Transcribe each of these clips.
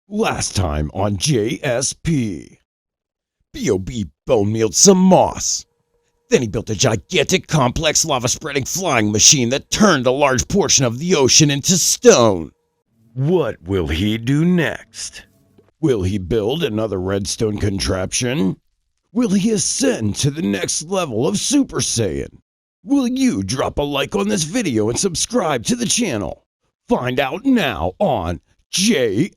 Last time on JSP, B.O.B. bone mealed some moss. Then he built a gigantic complex lava-spreading flying machine that turned a large portion of the ocean into stone. What will he do next? Will he build another redstone contraption? Will he ascend to the next level of Super Saiyan? Will you drop a like on this video and subscribe to the channel? Find out now on JSP.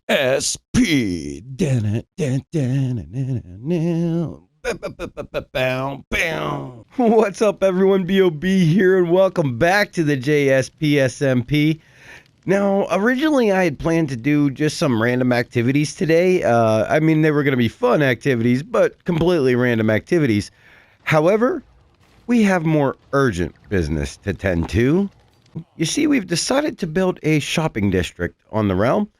What's up, everyone? B.O.B. here, and welcome back to the JSP SMP. Now, originally I had planned to do just some random activities today. I mean, they were going to be fun activities, but completely random activities. However, we have more urgent business to tend to. You see, we've decided to build a shopping district on the realm,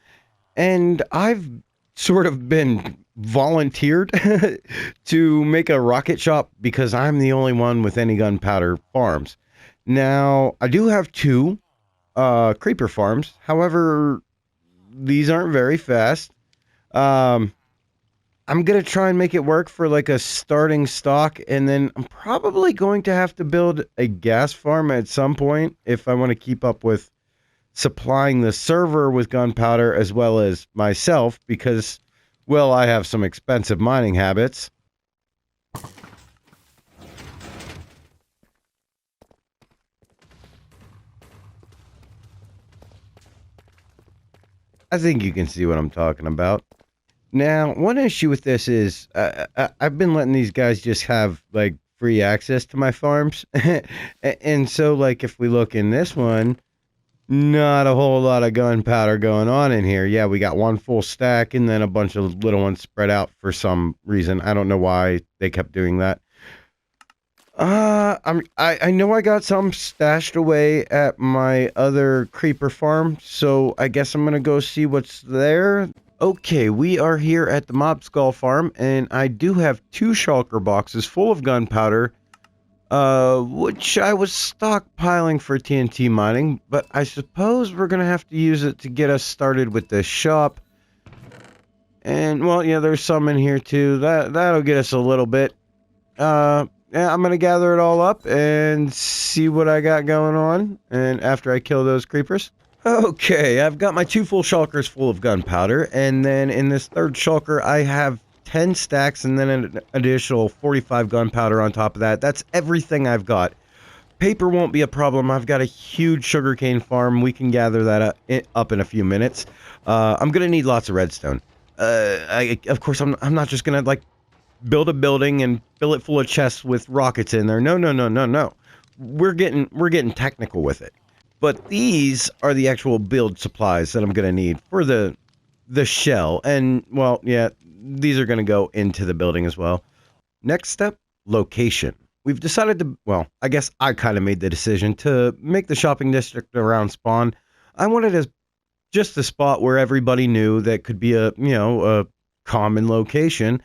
and I've sort of been volunteered to make a rocket shop because I'm the only one with any gunpowder farms. Now, I do have two creeper farms. However, these aren't very fast. I'm going to try and make it work for like a starting stock, and then I'm probably going to have to build a gas farm at some point if I want to keep up with supplying the server with gunpowder as well as myself because, well, I have some expensive mining habits. I think you can see what I'm talking about. Now, one issue with this is I've been letting these guys just have like free access to my farms. And so like if we look in this one, not a whole lot of gunpowder going on in here. Yeah, we got one full stack and then a bunch of little ones spread out for some reason. I don't know why they kept doing that. I know I got some stashed away at my other creeper farm, so I guess I'm gonna go see what's there. Okay, we are here at the Mob Skull farm, and I do have two shulker boxes full of gunpowder, which I was stockpiling for TNT mining, but I suppose we're gonna have to use it to get us started with the shop. And, well, yeah, there's some in here too. That'll get us a little bit. Yeah, I'm going to gather it all up and see what I got going on, and after I kill those creepers. Okay, I've got my two full shulkers full of gunpowder, and then in this third shulker, I have 10 stacks and then an additional 45 gunpowder on top of that. That's everything I've got. Paper won't be a problem. I've got a huge sugarcane farm. We can gather that up in a few minutes. I'm going to need lots of redstone. Of course, I'm not just going to, like, build a building and fill it full of chests with rockets in there. No. We're getting technical with it. But these are the actual build supplies that I'm going to need for the shell. And, well, yeah, these are going to go into the building as well. Next step, location. We've decided to, well, I guess I kind of made the decision to make the shopping district around spawn. I wanted just a spot where everybody knew that could be a common location.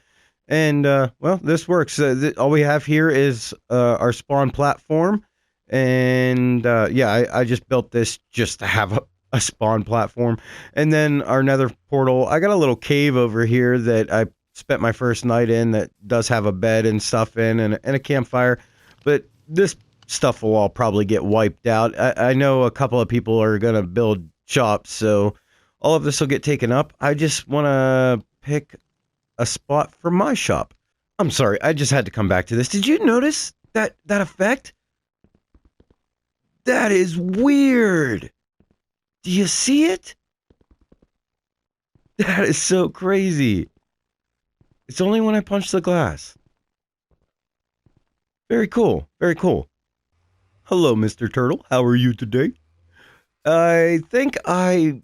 And, well, this works. All we have here is our spawn platform. And, yeah, I just built this just to have a spawn platform. And then our nether portal, I got a little cave over here that I spent my first night in that does have a bed and stuff in and a campfire. But this stuff will all probably get wiped out. I know a couple of people are going to build shops, so all of this will get taken up. I just want to pick a spot for my shop. I'm sorry, I just had to come back to this. Did you notice that effect? That is weird. Do you see it? That is so crazy. It's only when I punch the glass. Very cool. Very cool. Hello, Mr. Turtle. How are you today? I think I'm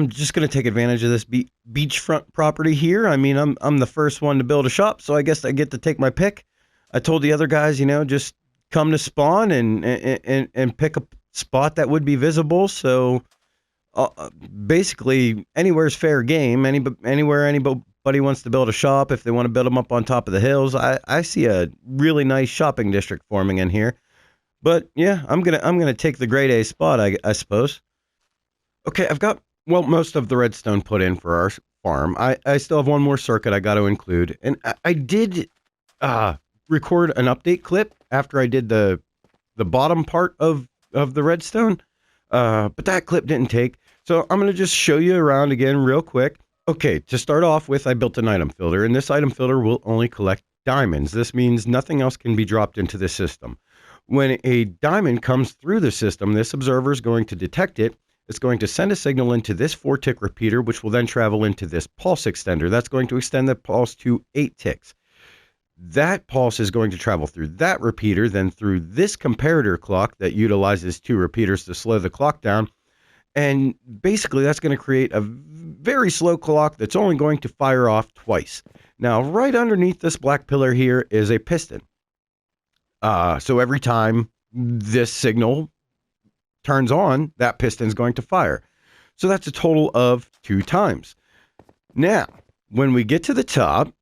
just going to take advantage of this beachfront property here. I mean, I'm the first one to build a shop, so I guess I get to take my pick. I told the other guys, just come to spawn and pick a spot that would be visible. So basically, anywhere's fair game. Anywhere anybody wants to build a shop, if they want to build them up on top of the hills, I see a really nice shopping district forming in here. But yeah, I'm gonna take the grade A spot, I suppose. Okay, I've got most of the redstone put in for our farm. I still have one more circuit I got to include. And I did record an update clip after I did the bottom part of the redstone. But that clip didn't take. So I'm going to just show you around again real quick. Okay, to start off with, I built an item filter, and this item filter will only collect diamonds. This means nothing else can be dropped into the system. When a diamond comes through the system, this observer is going to detect it. It's going to send a signal into this 4-tick repeater, which will then travel into this pulse extender. That's going to extend the pulse to 8 ticks. That pulse is going to travel through that repeater, then through this comparator clock that utilizes 2 repeaters to slow the clock down. And basically, that's going to create a very slow clock that's only going to fire off twice. Now, right underneath this black pillar here is a piston. So every time this signal turns on, that piston is going to fire. So that's a total of 2 times. Now, when we get to the top,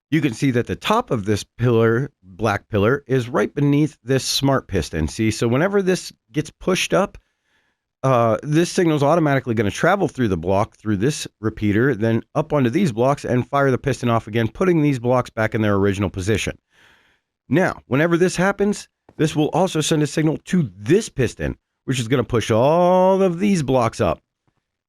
you can see that the top of this pillar, black pillar, is right beneath this smart piston. See, so whenever this gets pushed up, this signal is automatically going to travel through the block, through this repeater, then up onto these blocks and fire the piston off again, putting these blocks back in their original position. Now, whenever this happens, this will also send a signal to this piston, which is going to push all of these blocks up.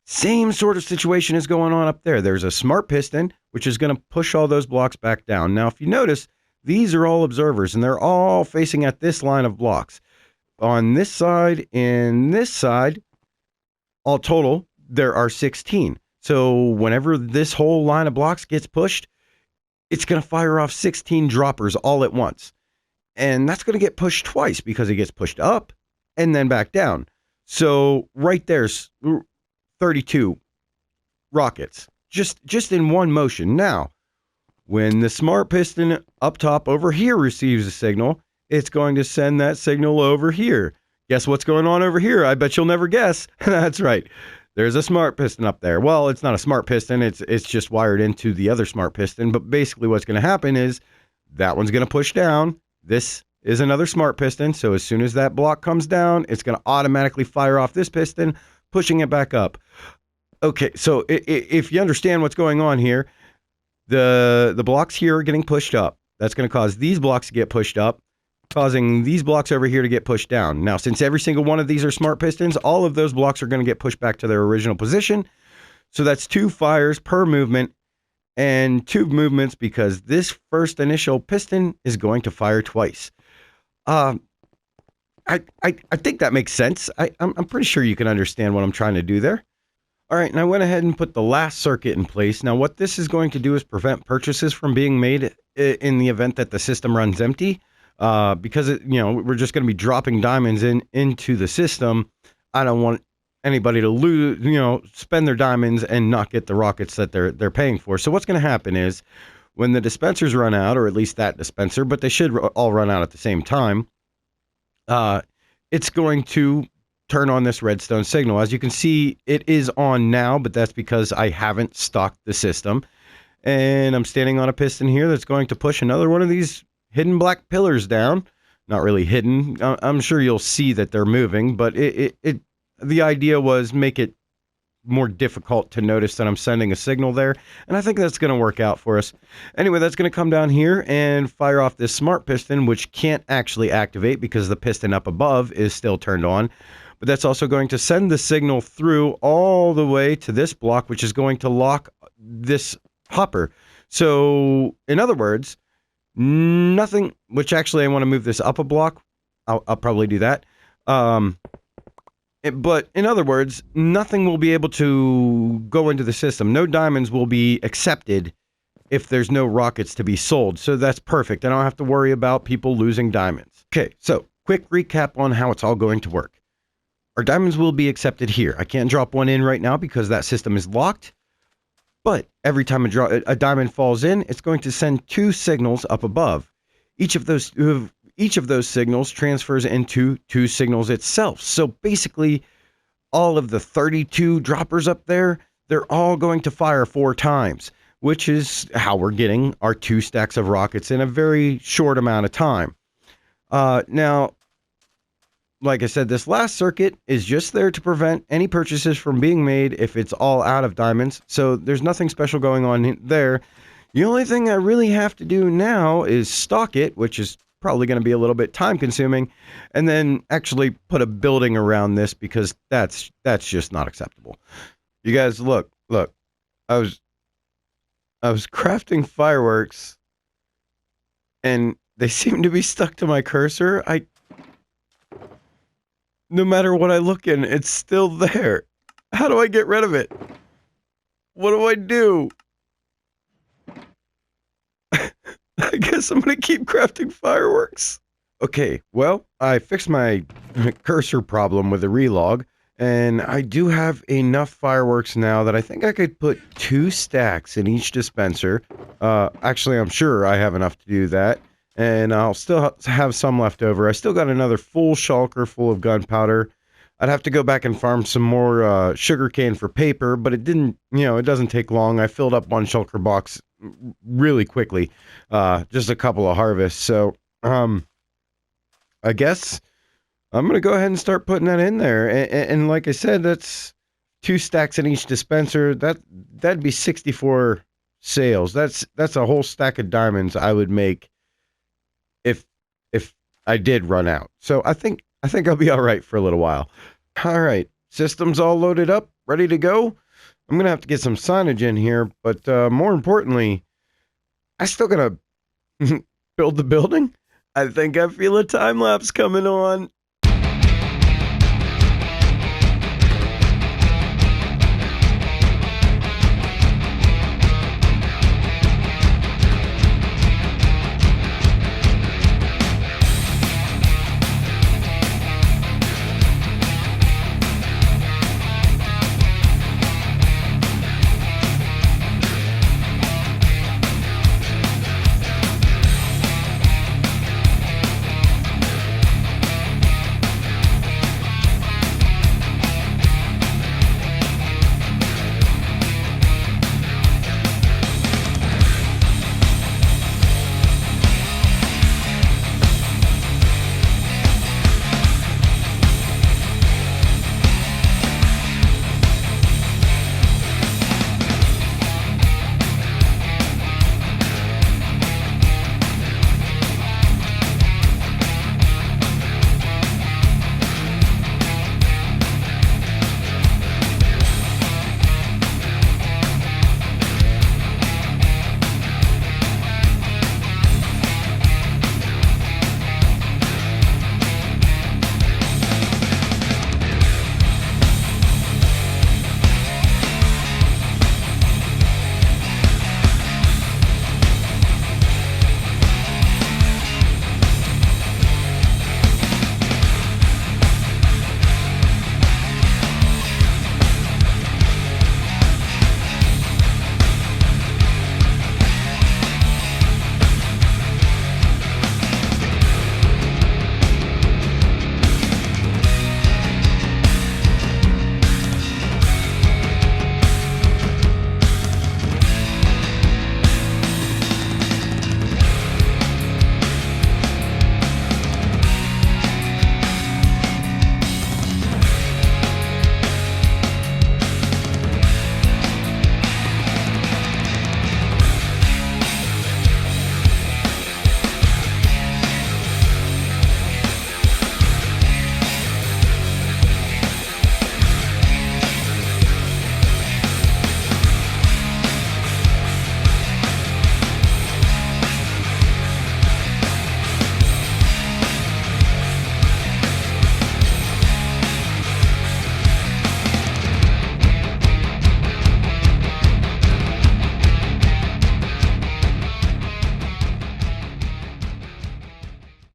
Same sort of situation is going on up there. There's a smart piston, which is going to push all those blocks back down. Now, if you notice, these are all observers, and they're all facing at this line of blocks. On this side and this side, all total, there are 16. So whenever this whole line of blocks gets pushed, it's going to fire off 16 droppers all at once. And that's going to get pushed twice because it gets pushed up and then back down. So right there's 32 rockets just in one motion. Now, when the smart piston up top over here receives a signal, it's going to send that signal over here. Guess what's going on over here? I bet you'll never guess. That's right. There's a smart piston up there. Well, it's not a smart piston. It's just wired into the other smart piston. But basically what's going to happen is that one's going to push down. This is another smart piston. So as soon as that block comes down, it's going to automatically fire off this piston, pushing it back up. Okay, so if you understand what's going on here, the blocks here are getting pushed up. That's going to cause these blocks to get pushed up, causing these blocks over here to get pushed down. Now, since every single one of these are smart pistons, all of those blocks are going to get pushed back to their original position. So that's 2 fires per movement and 2 movements because this first initial piston is going to fire twice. I think that makes sense. I'm pretty sure you can understand what I'm trying to do there. All right, and I went ahead and put the last circuit in place. Now, what this is going to do is prevent purchases from being made in the event that the system runs empty. Because we're just going to be dropping diamonds into the system. I don't want anybody to lose, spend their diamonds and not get the rockets that they're paying for. So what's going to happen is when the dispensers run out, or at least that dispenser, but they should all run out at the same time, it's going to turn on this redstone signal. As you can see, it is on now, but that's because I haven't stocked the system. And I'm standing on a piston here that's going to push another one of these hidden black pillars down. Not really hidden. I'm sure you'll see that they're moving, but the idea was make it more difficult to notice that I'm sending a signal there, and I think that's going to work out for us. Anyway, that's going to come down here and fire off this smart piston, which can't actually activate because the piston up above is still turned on, but that's also going to send the signal through all the way to this block, which is going to lock this hopper. So, in other words, nothing, which actually I want to move this up a block. I'll probably do that. But in other words, nothing will be able to go into the system. No diamonds will be accepted if there's no rockets to be sold. So that's perfect. I don't have to worry about people losing diamonds. Okay, so quick recap on how it's all going to work. Our diamonds will be accepted here. I can't drop one in right now because that system is locked. But every time a diamond falls in, it's going to send 2 signals up above. Each of those signals transfers into 2 signals itself. So basically, all of the 32 droppers up there, they're all going to fire 4 times, which is how we're getting our 2 stacks of rockets in a very short amount of time. Now, like I said, this last circuit is just there to prevent any purchases from being made if it's all out of diamonds. So there's nothing special going on there. The only thing I really have to do now is stock it, which is probably going to be a little bit time consuming, and then actually put a building around this because that's just not acceptable. You guys, look. I was crafting fireworks and they seem to be stuck to my cursor. No matter what I look in, it's still there. How do I get rid of it? What do I do? I guess I'm gonna keep crafting fireworks. Okay, well, I fixed my cursor problem with the relog, and I do have enough fireworks now that I think I could put 2 stacks in each dispenser. Actually, I'm sure I have enough to do that, and I'll still have some left over. I still got another full shulker full of gunpowder. I'd have to go back and farm some more sugarcane for paper, but it didn't, it doesn't take long. I filled up 1 shulker box really quickly, just a couple of harvests. So, I guess I'm going to go ahead and start putting that in there. And like I said, that's 2 stacks in each dispenser. That'd be 64 sales. That's a whole stack of diamonds I would make if I did run out. So I think I'll be all right for a little while. All right, system's all loaded up, ready to go. I'm going to have to get some signage in here, but more importantly, I still got to build the building. I think I feel a time lapse coming on.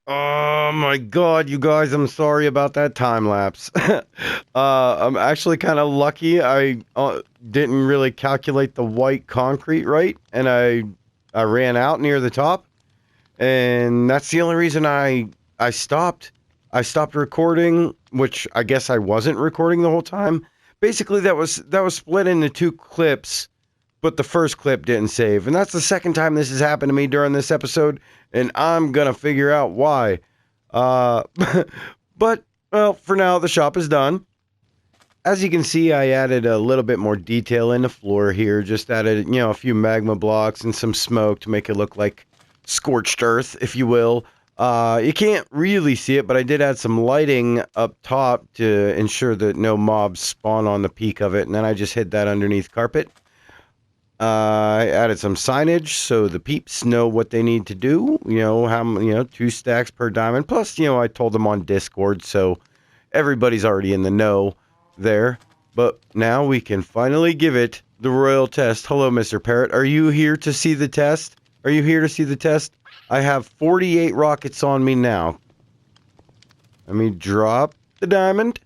Oh my god, you guys, I'm sorry about that time lapse. I'm actually kind of lucky. I didn't really calculate the white concrete right, and I ran out near the top, and that's the only reason I stopped. I stopped recording, which I guess I wasn't recording the whole time. Basically, that was split into 2 clips, but the first clip didn't save, and that's the second time this has happened to me during this episode, and I'm gonna figure out why. But Well, for now, the shop is done. As you can see, I added a little bit more detail in the floor here. Just added, a few magma blocks and some smoke to make it look like scorched earth, if you will. You can't really see it, but I did add some lighting up top to ensure that no mobs spawn on the peak of it. And then I just hid that underneath carpet. I added some signage so the peeps know what they need to do. 2 stacks per diamond. Plus, I told them on Discord, so everybody's already in the know there. But now we can finally give it the royal test. Hello, Mr. Parrot. Are you here to see the test? Are you here to see the test? I have 48 rockets on me now. Let me drop the diamond.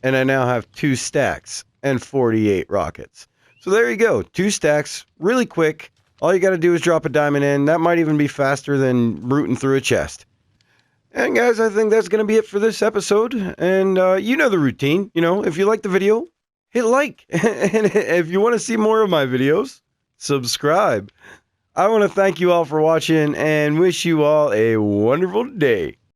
And I now have 2 stacks and 48 rockets. So there you go, 2 stacks, really quick. All you got to do is drop a diamond in. That might even be faster than rooting through a chest. And guys, I think that's going to be it for this episode. And you know the routine. If you like the video, hit like. And if you want to see more of my videos, subscribe. I want to thank you all for watching and wish you all a wonderful day.